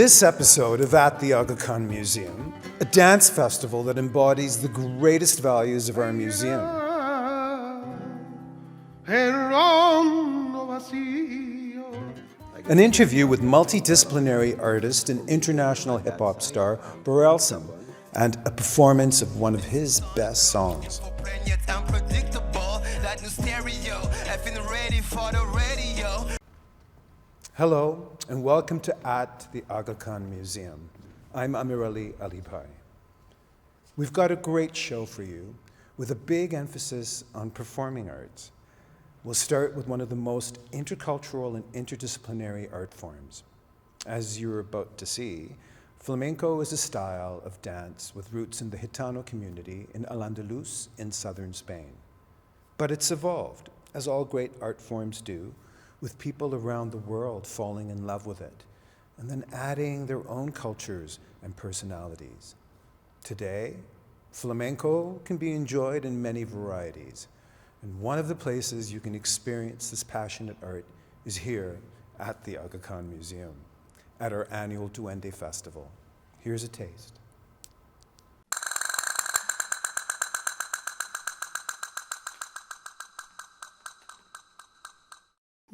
This episode of At the Aga Khan Museum, a dance festival that embodies the greatest values of our museum. An interview with multidisciplinary artist and international hip-hop star Borelson, and a performance of one of his best songs. Hello, and welcome to At the Aga Khan Museum. I'm Amirali Alibhai. We've got a great show for you, with a big emphasis on performing arts. We'll start with one of the most intercultural and interdisciplinary art forms. As you're about to see, flamenco is a style of dance with roots in the Gitano community in Al-Andalus in southern Spain. But it's evolved, as all great art forms do, with people around the world falling in love with it, and then adding their own cultures and personalities. Today, flamenco can be enjoyed in many varieties, and one of the places you can experience this passionate art is here at the Aga Khan Museum, at our annual Duende Festival. Here's a taste.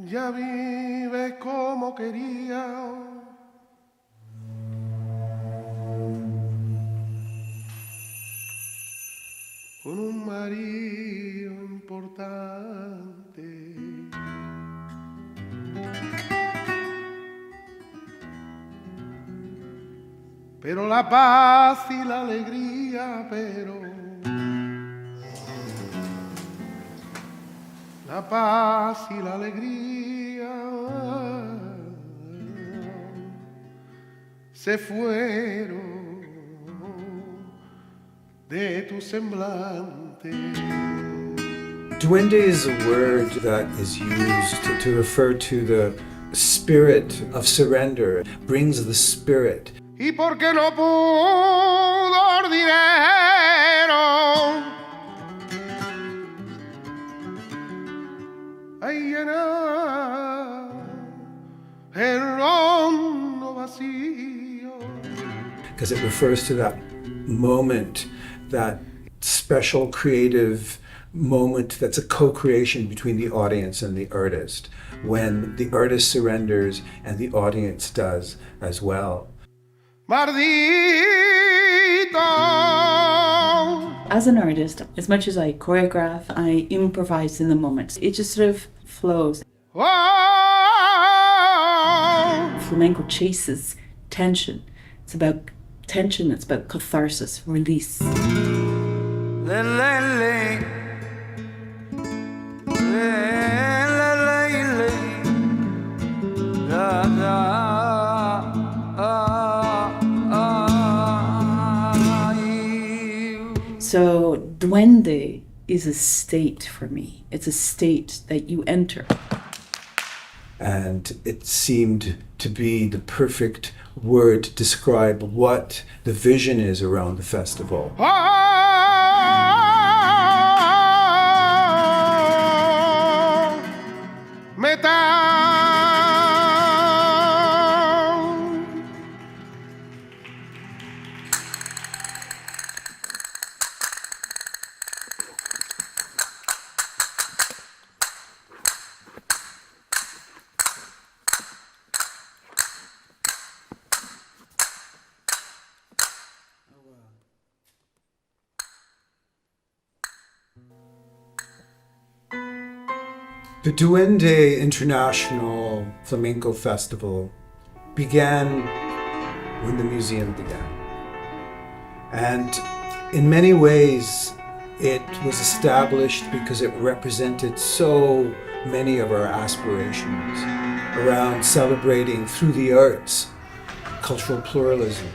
Ya vive como quería, con un marido importante, pero la paz y la alegría, la paz y la alegría se fueron de tu semblante. Duende is a word that is used to refer to the spirit of surrender. It brings the spirit. Y porque no pudo el dinero, ay, llenar el hondo vacío. Because it refers to that moment, that special creative moment that's a co-creation between the audience and the artist, when the artist surrenders and the audience does as well. Maldito. As an artist, as much as I choreograph, I improvise in the moment. It just sort of flows. Oh. Flamenco chases tension. It's about tension, it's about catharsis, release. So Duende is a state for me. It's a state that you enter. And it seemed to be the perfect word to describe what the vision is around the festival. The Duende International Flamenco Festival began when the museum began. And in many ways, it was established because it represented so many of our aspirations around celebrating through the arts cultural pluralism.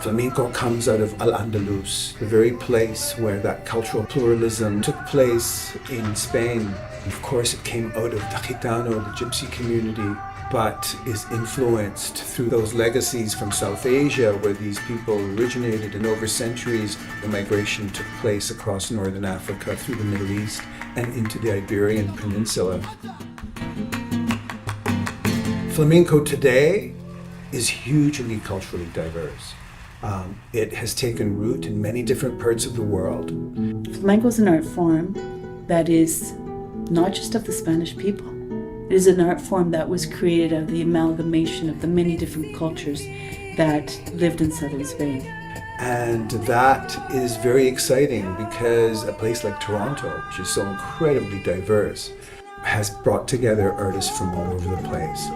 Flamenco comes out of Al-Andalus, the very place where that cultural pluralism took place in Spain. Of course, it came out of the Gitano, the Gypsy community, but is influenced through those legacies from South Asia, where these people originated, and over centuries, the migration took place across northern Africa, through the Middle East, and into the Iberian Peninsula. Flamenco today is hugely culturally diverse. It has taken root in many different parts of the world. Flamenco is an art form that is not just of the Spanish people. It is an art form that was created out of the amalgamation of the many different cultures that lived in southern Spain. And that is very exciting because a place like Toronto, which is so incredibly diverse, has brought together artists from all over the place.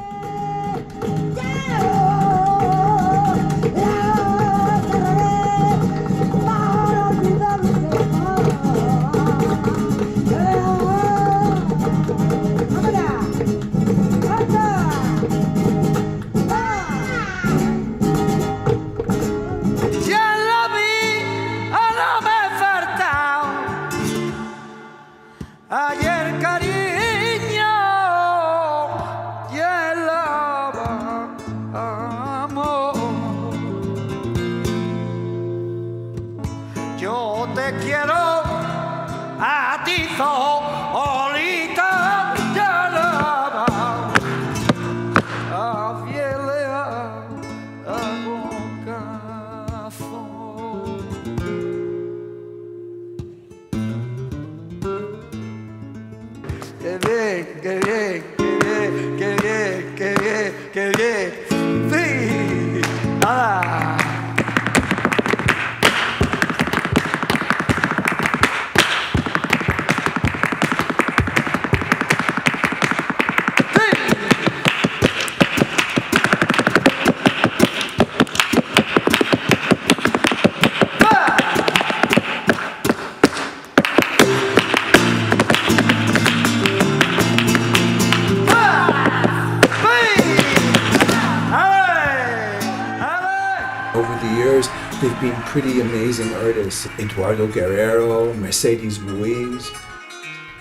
Ayer cariño y el amor. Yo te quiero a ti solita y el a fiel a corazón. Qué bien, qué bien, qué bien, qué bien, qué bien, qué bien. Sí, nada. Over the years, they've been pretty amazing artists. Eduardo Guerrero, Mercedes Ruiz.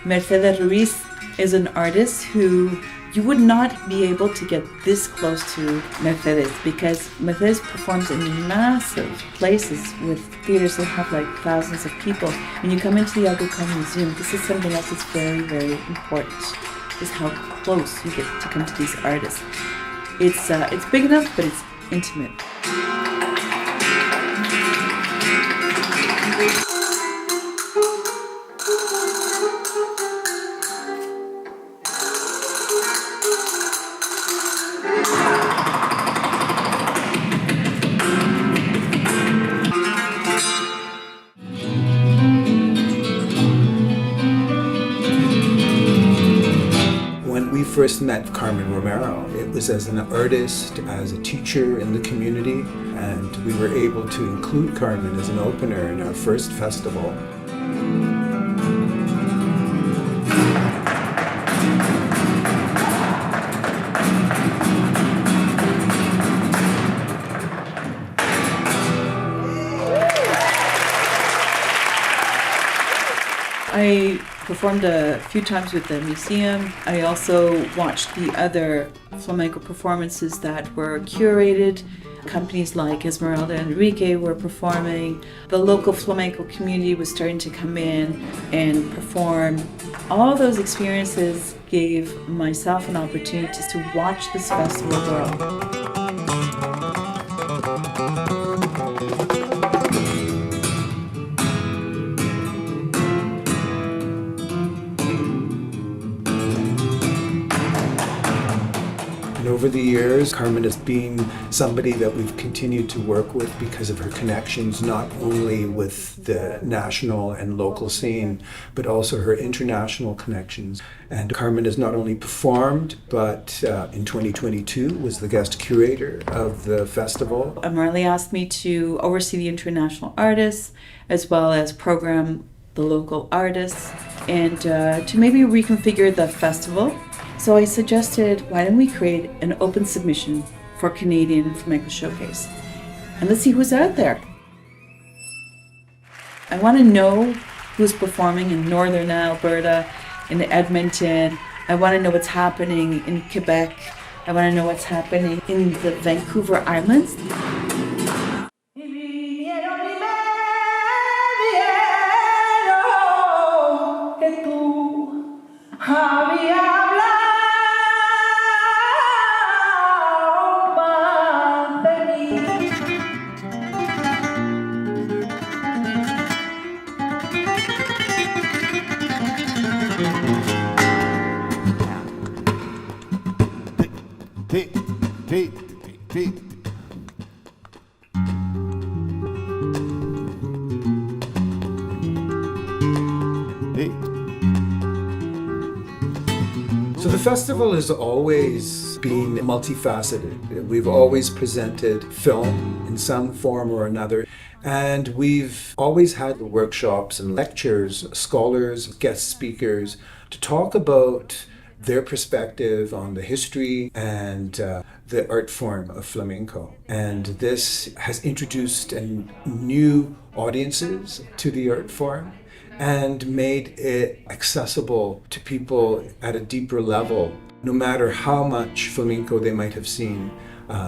Mercedes Ruiz is an artist who you would not be able to get this close to Mercedes because Mercedes performs in massive places with theaters that have like thousands of people. When you come into the Aga Khan Museum, this is something else that's very, very important, is how close you get to come to these artists. It's big enough, but it's intimate. When we first met Carmen Romero, it was as an artist, as a teacher in the community, and we were able to include Carmen as an opener in our first festival. I performed a few times with the museum. I also watched the other flamenco performances that were curated. Companies like Ismaili and Enrique were performing. The local flamenco community was starting to come in and perform. All those experiences gave myself an opportunity to watch this festival grow. And over the years, Carmen has been somebody that we've continued to work with because of her connections, not only with the national and local scene, but also her international connections. And Carmen has not only performed, but in 2022 was the guest curator of the festival. Amirali asked me to oversee the international artists, as well as program the local artists, and to maybe reconfigure the festival. So I suggested, why don't we create an open submission for Canadian Flamenco Showcase? And let's see who's out there. I want to know who's performing in Northern Alberta, in Edmonton. I want to know what's happening in Quebec. I want to know what's happening in the Vancouver Islands. Pete, Pete. So the festival has always been multifaceted. We've always presented film in some form or another. And we've always had workshops and lectures, scholars, guest speakers to talk about their perspective on the history and the art form of flamenco. And this has introduced new audiences to the art form and made it accessible to people at a deeper level. No matter how much flamenco they might have seen,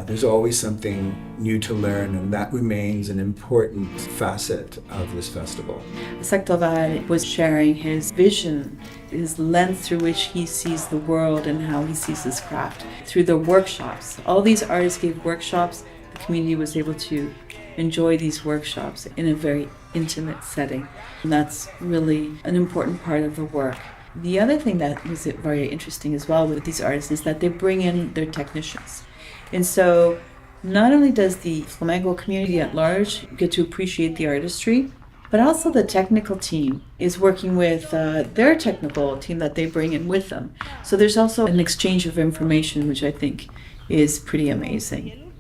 there's always something new to learn, and that remains an important facet of this festival. Saktovar was sharing his vision, his lens through which he sees the world and how he sees his craft through the workshops. All these artists gave workshops. The community was able to enjoy these workshops in a very intimate setting. And that's really an important part of the work. The other thing that was very interesting as well with these artists is that they bring in their technicians. And so not only does the flamenco community at large get to appreciate the artistry, but also the technical team is working with their technical team that they bring in with them. So there's also an exchange of information, which I think is pretty amazing.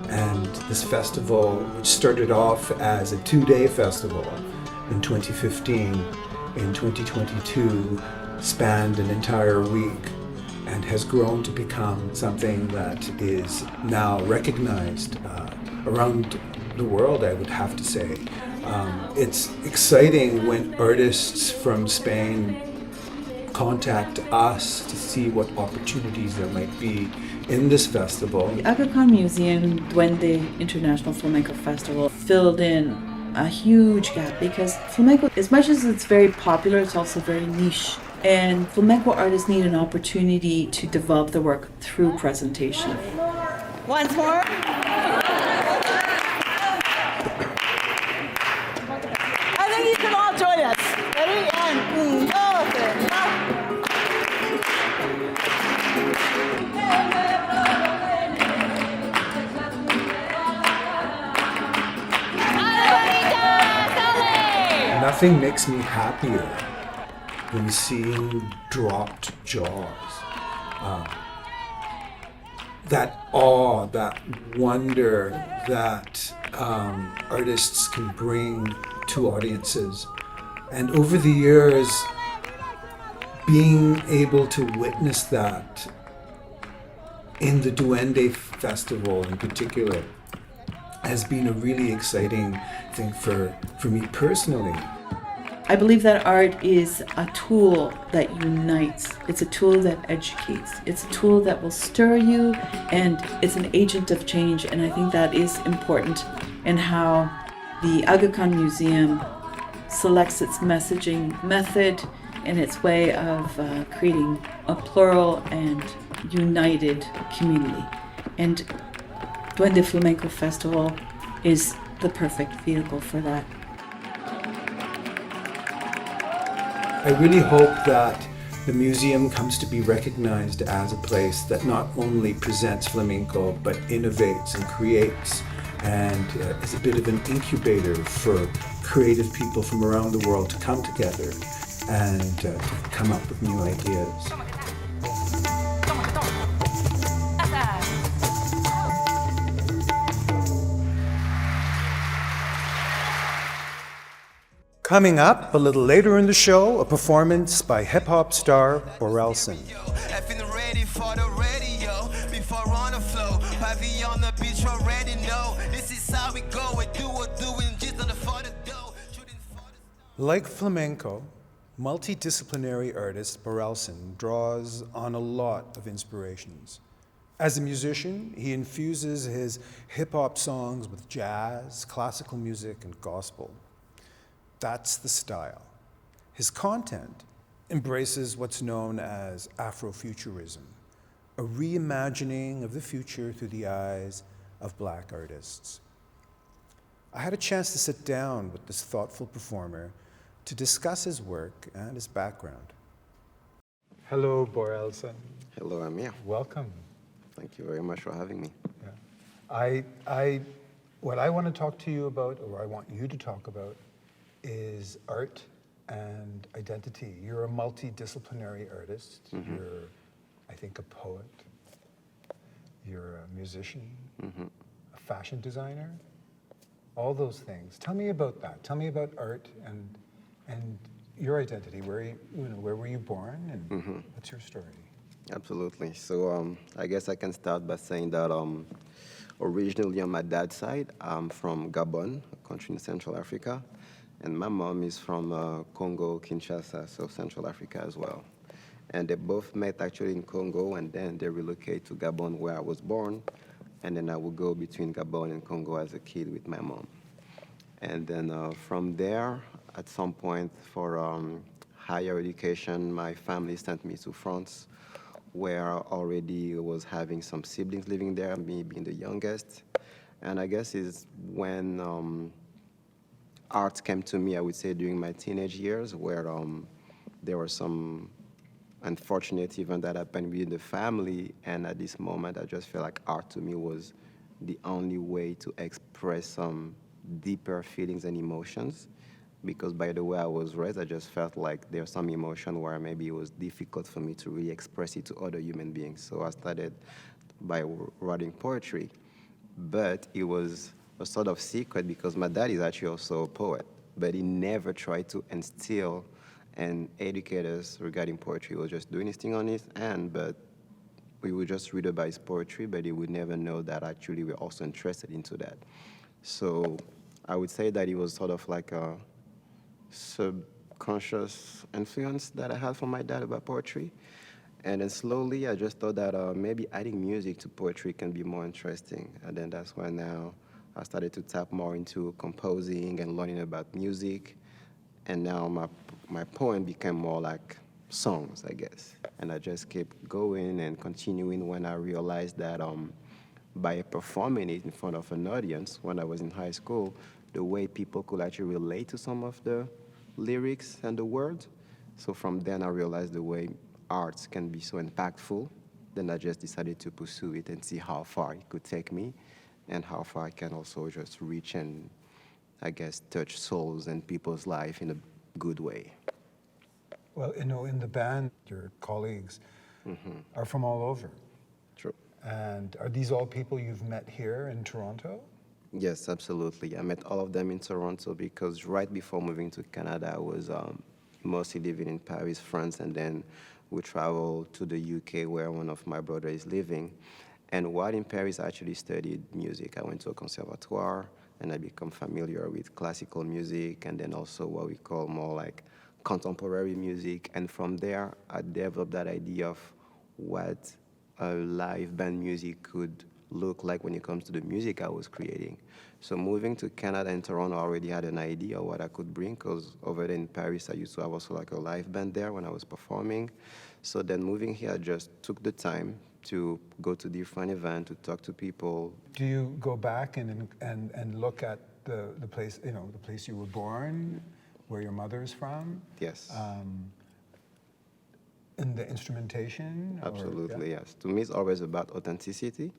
And this festival, which started off as a 2-day festival in 2015, in 2022 spanned an entire week and has grown to become something that is now recognized around the world, I would have to say. It's exciting when artists from Spain contact us to see what opportunities there might be in this festival. The Aga Khan Museum Duende International Flamenco Festival filled in a huge gap because flamenco, as much as it's very popular, it's also very niche. And flamenco artists need an opportunity to develop their work through presentation. Once more. I think you can all join us. Ready? And Nothing makes me happier than seeing dropped jaws. That awe, that wonder that artists can bring to audiences. And over the years, being able to witness that in the Duende Festival in particular has been a really exciting thing for me personally. I believe that art is a tool that unites. It's a tool that educates. It's a tool that will stir you, and it's an agent of change. And I think that is important in how the Aga Khan Museum selects its messaging method and its way of creating a plural and united community. And Duende Flamenco Festival is the perfect vehicle for that. I really hope that the museum comes to be recognized as a place that not only presents flamenco, but innovates and creates and is a bit of an incubator for creative people from around the world to come together and to come up with new ideas. Coming up a little later in the show, a performance by hip-hop star Borelson. Ready for the radio before on the flow. Heavy on the beach already know. This is how we go. We doing just on the for the dough. Like flamenco, multidisciplinary artist Burelson draws on a lot of inspirations. As a musician, he infuses his hip-hop songs with jazz, classical music, and gospel. That's the style. His content embraces what's known as Afrofuturism, a reimagining of the future through the eyes of Black artists. I had a chance to sit down with this thoughtful performer to discuss his work and his background. Hello, Borelson. Hello, Amir. Welcome. Thank you very much for having me. Yeah. What I want to talk to you about, or I want you to talk about, is art and identity. You're a multidisciplinary artist. You're, I think, a poet. You're a musician, a fashion designer, all those things. Tell me about that. Tell me about art and your identity. Where were you born, and what's your story? Absolutely. So I guess I can start by saying that originally on my dad's side, I'm from Gabon, a country in Central Africa, and my mom is from Congo, Kinshasa, so Central Africa as well. And they both met actually in Congo, and then they relocated to Gabon where I was born, and then I would go between Gabon and Congo as a kid with my mom. And then from there, at some point for higher education, my family sent me to France, where I already was having some siblings living there, me being the youngest. And I guess is when art came to me, I would say during my teenage years, where there were some unfortunate event that happened within the family, and at this moment, I just felt like art to me was the only way to express some deeper feelings and emotions. Because by the way I was raised, I just felt like there's some emotion where maybe it was difficult for me to really express it to other human beings. So I started by writing poetry, but it was a sort of secret because my dad is actually also a poet, but he never tried to instill and educate us regarding poetry. He was just doing his thing on his end, but we would just read about his poetry, but he would never know that actually we're also interested into that. So I would say that it was sort of like a subconscious influence that I had from my dad about poetry. And then slowly I just thought that maybe adding music to poetry can be more interesting. And then that's why now I started to tap more into composing and learning about music. And now my poem became more like songs, I guess. And I just kept going and continuing when I realized that by performing it in front of an audience when I was in high school, the way people could actually relate to some of the lyrics and the words. So from then I realized the way arts can be so impactful. Then I just decided to pursue it and see how far it could take me and how far I can also just reach and, I guess, touch souls and people's life in a good way. Well, in the band, your colleagues are from all over. True. And are these all people you've met here in Toronto? Yes, absolutely. I met all of them in Toronto because right before moving to Canada, I was mostly living in Paris, France, and then we traveled to the UK where one of my brothers is living. And while in Paris, I actually studied music. I went to a conservatoire, and I became familiar with classical music and then also what we call more like contemporary music. And from there, I developed that idea of what a live band music could look like when it comes to the music I was creating. So moving to Canada and Toronto, I already had an idea of what I could bring because over there in Paris, I used to have also like a live band there when I was performing. So then moving here, I just took the time to go to different events, to talk to people. Do you go back and look at the place, the place you were born, where your mother is from? Yes. In the instrumentation? Absolutely, yes. To me, it's always about authenticity.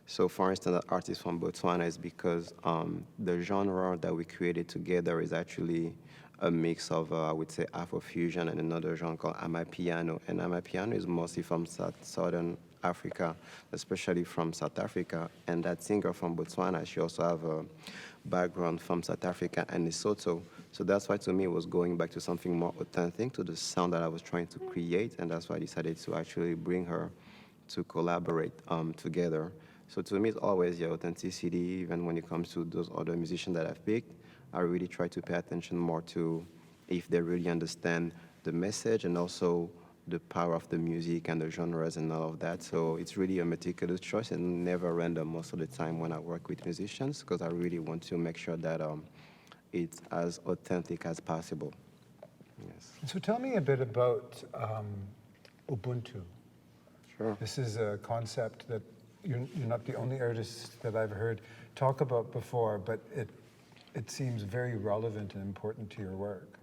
So for instance, an artist from Botswana is because the genre that we created together is actually a mix of, I would say, Afrofusion and another genre called Amapiano. And Amapiano is mostly from Southern Africa, especially from South Africa. And that singer from Botswana, she also have a background from South Africa and Lesotho. So that's why to me it was going back to something more authentic, to the sound that I was trying to create. And that's why I decided to actually bring her to collaborate together. So to me, it's always your authenticity, even when it comes to those other musicians that I've picked. I really try to pay attention more to if they really understand the message and also the power of the music and the genres and all of that. So it's really a meticulous choice and never random most of the time when I work with musicians because I really want to make sure that it's as authentic as possible. Yes. So tell me a bit about Ubuntu. Sure. This is a concept that you're not the only artist that I've heard talk about before, but it seems very relevant and important to your work.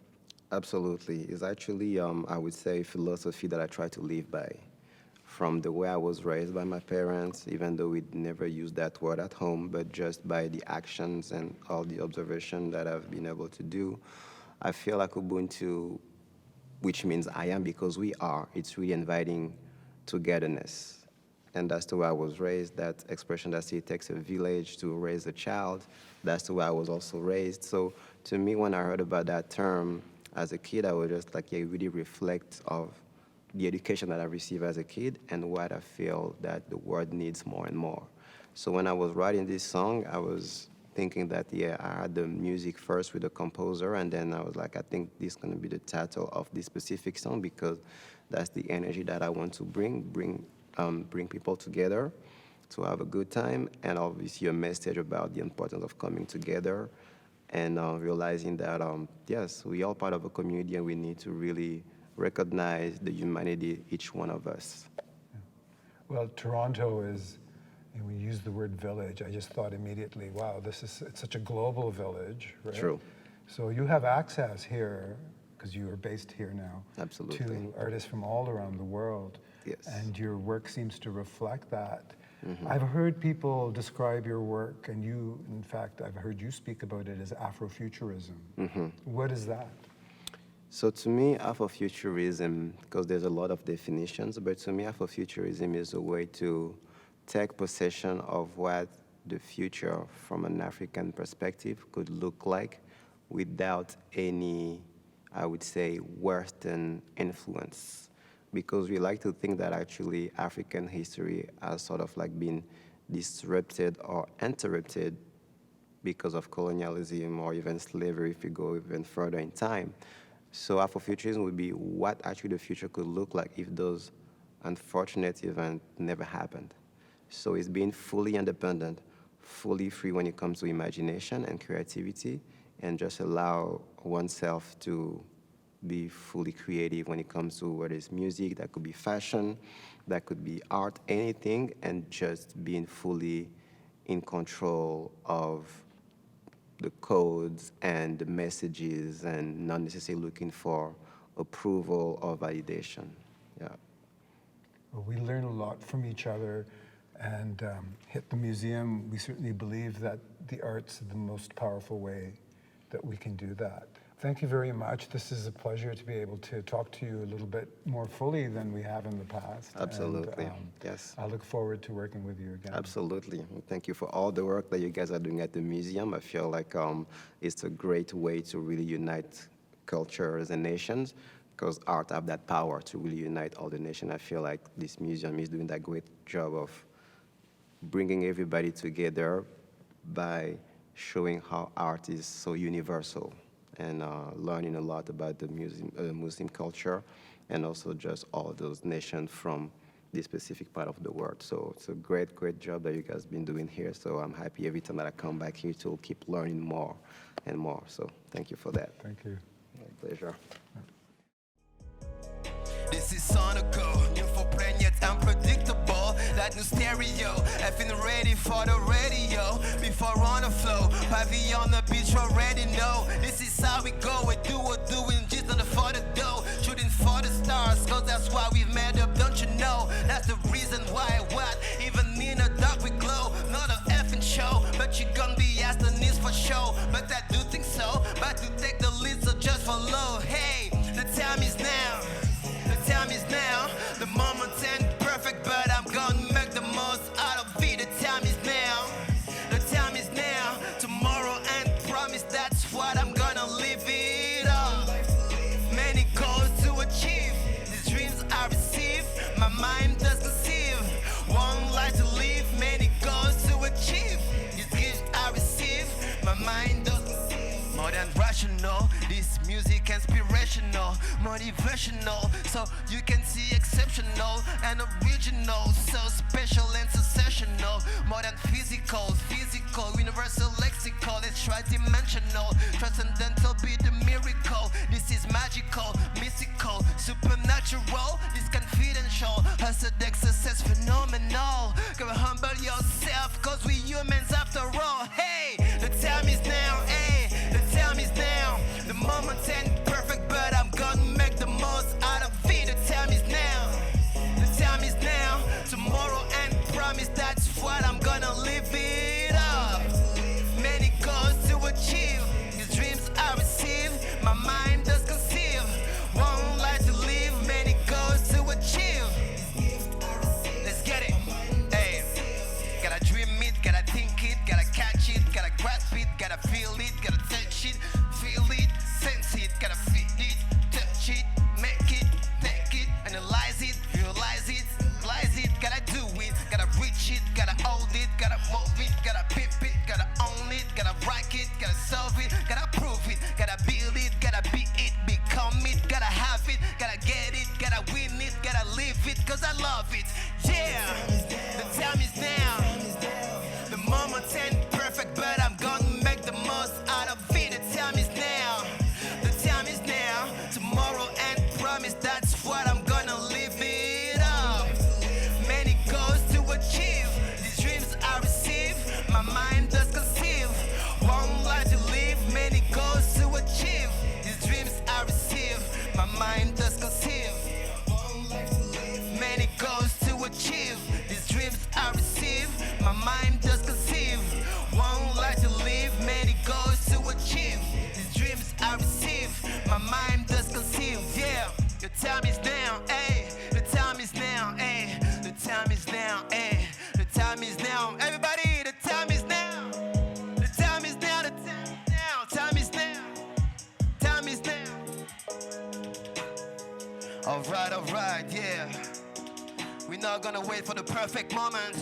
Absolutely. It's actually, I would say, philosophy that I try to live by. from the way I was raised by my parents, even though we never used that word at home, but just by the actions and all the observation that I've been able to do, I feel like Ubuntu, which means I am because we are, it's really inviting togetherness. And that's the way I was raised, that expression that it takes a village to raise a child. That's the way I was also raised. So to me, when I heard about that term as a kid, I was just like, yeah, it really reflects of the education that I received as a kid and what I feel that the world needs more and more. So when I was writing this song, I was thinking that, yeah, I had the music first with the composer, and then I was like, I think this is gonna be the title of this specific song because that's the energy that I want to bring people together to have a good time, and obviously a message about the importance of coming together and realizing that, yes, we are part of a community and we need to really recognize the humanity, each one of us. Well, Toronto is, and we use the word village, I just thought immediately, wow, it's such a global village, right? True. So you have access here, because you are based here now, Absolutely. to artists from all around the world. Yes. And your work seems to reflect that. I've heard people describe your work, and you, in fact, I've heard you speak about it as Afrofuturism. What is that? So to me, Afrofuturism, because there's a lot of definitions, but to me, Afrofuturism is a way to take possession of what the future from an African perspective could look like without any, I would say, Western influence. Because we like to think that actually African history has sort of like been disrupted or interrupted because of colonialism or even slavery if you go even further in time. So Afrofuturism would be what actually the future could look like if those unfortunate events never happened. So it's being fully independent, fully free when it comes to imagination and creativity, and just allow oneself to be fully creative when it comes to whether it's music, that could be fashion, that could be art, anything, and just being fully in control of the codes and the messages and not necessarily looking for approval or validation. Yeah. Well, we learn a lot from each other, and at the museum, we certainly believe that the art's the most powerful way that we can do that. Thank you very much. This is a pleasure to be able to talk to you a little bit more fully than we have in the past. Absolutely, And, yes. I look forward to working with you again. Absolutely. Thank you for all the work that you guys are doing at the museum. I feel like it's a great way to really unite cultures and nations, because art have that power to really unite all the nations. I feel like this museum is doing that great job of bringing everybody together by showing how art is so universal, and learning a lot about the Muslim culture, and also just all those nations from this specific part of the world. So it's a great, great job that you guys have been doing here. So I'm happy every time that I come back here to keep learning more and more. So thank you for that. Thank you. My pleasure. This is Sonico, info yet unpredictable, like new stereo. I've been ready for the radio, before on the flow. Heavy on the beach already know. This is how we go, we do what doing, just on the for the dough. Shooting for the stars, cause that's why we've met up, don't you know? That's the reason why what, even in the dark we glow. Not a effing show, but you gonna be asked the needs for show. But I do think so, but to take the lead, so just follow. Hey, the time is now. The time is now, the moment ain't perfect, but I'm gonna make the most out of it. The time is now, the time is now. Tomorrow ain't promised, that's what I'm gonna live it up. Many goals to achieve, these dreams I receive, my mind does conceive. One life to live, many goals to achieve, these gifts I receive, my mind does conceive. More than rational, this music inspirational, motivational, so you can see exceptional and original, so special and sensational. More than physical, universal lexical, it's tri-dimensional, transcendental be the miracle. This is magical, mystical, supernatural, this confidential, hustle success phenomenal. Go humble yourself, cause we humans after all. Hey, the time is now, hey, the time is now. The moment ain't perfect, but I'm gonna make the most out of it. The time is now. The time is now. my mind does conceive, yeah. The time is now, ayy. The time is now, ayy. The time is now, ayy. The time is now. Everybody, the time is now. The time is now, the time is now. Time is now. Time is now. Alright, yeah. We're not gonna wait for the perfect moment.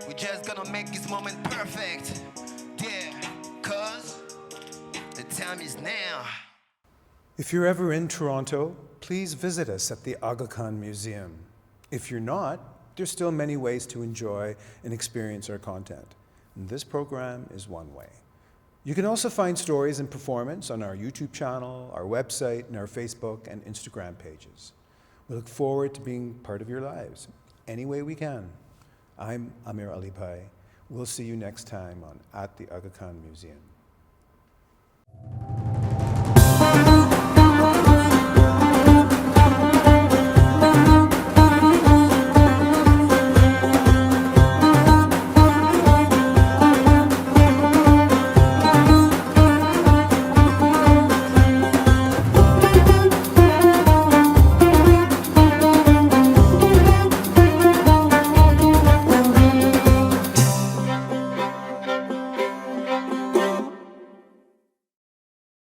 We're just gonna make this moment perfect. Yeah, cause the time is now. If you're ever in Toronto, please visit us at the Aga Khan Museum. If you're not, there's still many ways to enjoy and experience our content. And this program is one way. You can also find stories and performance on our YouTube channel, our website, and our Facebook and Instagram pages. We look forward to being part of your lives any way we can. I'm Amirali Alibhai. We'll see you next time on At the Aga Khan Museum.